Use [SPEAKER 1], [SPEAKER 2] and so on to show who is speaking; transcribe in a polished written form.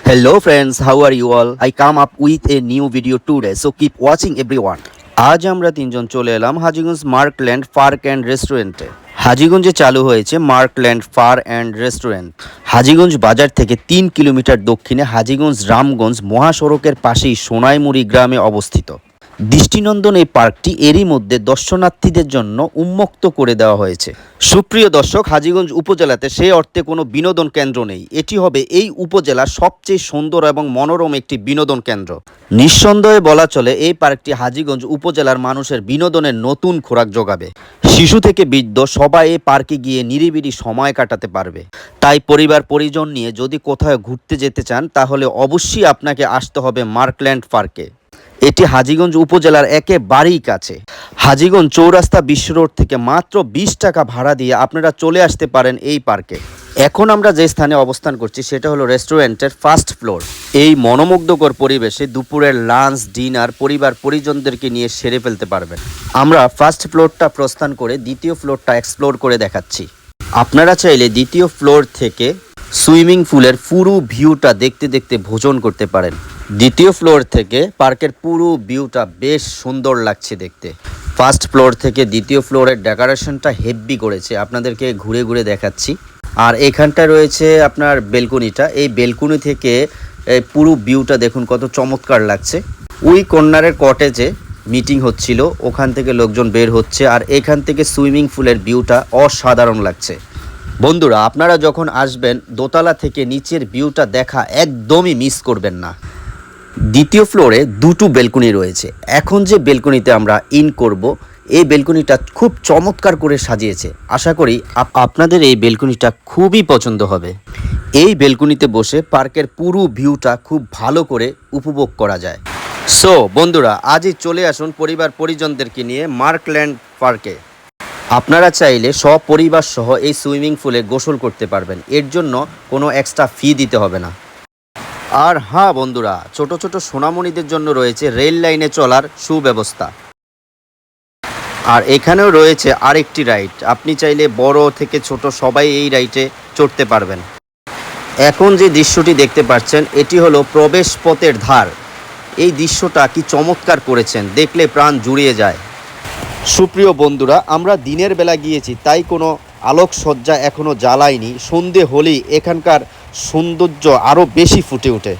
[SPEAKER 1] Hello friends, how are you all? I come up with a new video today, so keep watching everyone. আজ আমরা তিনজন চলে এলাম Hajiganj Markland park and রেস্টুরেন্টে। হাজীগঞ্জে চালু হয়েছে Markland park and restaurant. Hajiganj বাজার থেকে ৩ কিলোমিটার দক্ষিণে হাজীগঞ্জ রামগঞ্জ মহাসড়কের পাশেই সোনাইমুড়ি গ্রামে অবস্থিত। দৃষ্টিনন্দন এই পার্কটি এরই মধ্যে দর্শনার্থীদের জন্য উন্মুক্ত করে দেওয়া হয়েছে। সুপ্রিয় দর্শক, হাজীগঞ্জ উপজেলাতে সেই অর্থে কোনো বিনোদন কেন্দ্র নেই। এটি হবে এই উপজেলার সবচেয়ে সুন্দর এবং মনোরম একটি বিনোদন কেন্দ্র। নিঃসন্দেহে বলা চলে এই পার্কটি হাজীগঞ্জ উপজেলার মানুষের বিনোদনের নতুন খোরাক যোগাবে। শিশু থেকে বৃদ্ধ সবাই এই পার্কে গিয়ে নিরিবিলি সময় কাটাতে পারবে। তাই পরিবার পরিজন নিয়ে যদি কোথাও ঘুরতে যেতে চান তাহলে অবশ্যই আপনাকে আসতে হবে মার্কল্যান্ড পার্কে। এটি হাজীগঞ্জ উপজেলার একেবারেই কাছে। হাজীগঞ্জ চৌরাস্তা বিশ্ব রোড থেকে মাত্র 20 টাকা ভাড়া দিয়ে আপনারা চলে আসতে পারেন এই পার্কে। এখন আমরা যে স্থানে অবস্থান করছি সেটা হলো রেস্টুরেন্টের ফার্স্ট ফ্লোর। এই মনোমুগ্ধকর পরিবেশে দুপুরের লাঞ্চ ডিনার পরিবার পরিজনদেরকে নিয়ে সেরে ফেলতে পারবেন। আমরা ফার্স্ট ফ্লোরটা প্রস্থান করে দ্বিতীয় ফ্লোরটা এক্সপ্লোর করে দেখাচ্ছি। আপনারা চাইলে দ্বিতীয় ফ্লোর থেকে সুইমিং পুলের পুরো ভিউটা দেখতে দেখতে ভোজন করতে পারেন। দ্বিতীয় ফ্লোর থেকে পার্কের পুরো ভিউটা বেশ সুন্দর লাগছে দেখতে। ফার্স্ট ফ্লোর থেকে দ্বিতীয় ফ্লোরের ডেকোরেশনটা হেভি করেছে, আপনাদেরকে ঘুরে ঘুরে দেখাচ্ছি। আর এখানটা রয়েছে আপনার বেলকনিটা। এই বেলকনি থেকে পুরো ভিউটা দেখুন কত চমৎকার লাগছে। ওই কর্নারের কটেজে মিটিং হচ্ছিল, ওখান থেকে লোকজন বের হচ্ছে। আর এখান থেকে সুইমিং পুলের ভিউটা অসাধারণ লাগছে। বন্ধুরা, আপনারা যখন আসবেন দোতলা থেকে নিচের ভিউটা দেখা একদমই মিস করবেন না। দ্বিতীয় ফ্লোরে দুটো বেলকনি রয়েছে। এখন যে বেলকনিতে আমরা ইন করব, এই বেলকনিটা খুব চমৎকার করে সাজিয়েছে। আশা করি আপনাদের এই বেলকনিটা খুবই পছন্দ হবে। এই বেলকনিতে বসে পার্কের পুরো ভিউটা খুব ভালো করে উপভোগ করা যায়। সো বন্ধুরা, আজই চলে আসুন পরিবার পরিজনদেরকে নিয়ে মার্কল্যান্ড পার্কে। আপনারা চাইলে সপরিবার সহ এই সুইমিং পুলে গোসল করতে পারবেন। এর জন্য কোনো এক্সট্রা ফি দিতে হবে না। আর হ্যাঁ বন্ধুরা, ছোট ছোট সোনামণিদের জন্য রয়েছে রেল লাইনে চলার সুব্যবস্থা। আর এখানেও রয়েছে আরেকটি রাইড। আপনি চাইলে বড় থেকে ছোট সবাই এই রাইডে চড়তে পারবেন। এখন যে দৃশ্যটি দেখতে পাচ্ছেন এটি হলো প্রবেশ পথের ধার। এই দৃশ্যটা কি চমৎকার করেছেন, দেখলে প্রাণ জুড়িয়ে যায়। সুপ্রিয় বন্ধুরা, আমরা দিনের বেলা গিয়েছি, তাই কোনো আলোকসজ্জা এখনও জ্বালায়নি। সন্ধে হলেই এখানকার সৌন্দর্য আরও বেশি ফুটে ওঠে।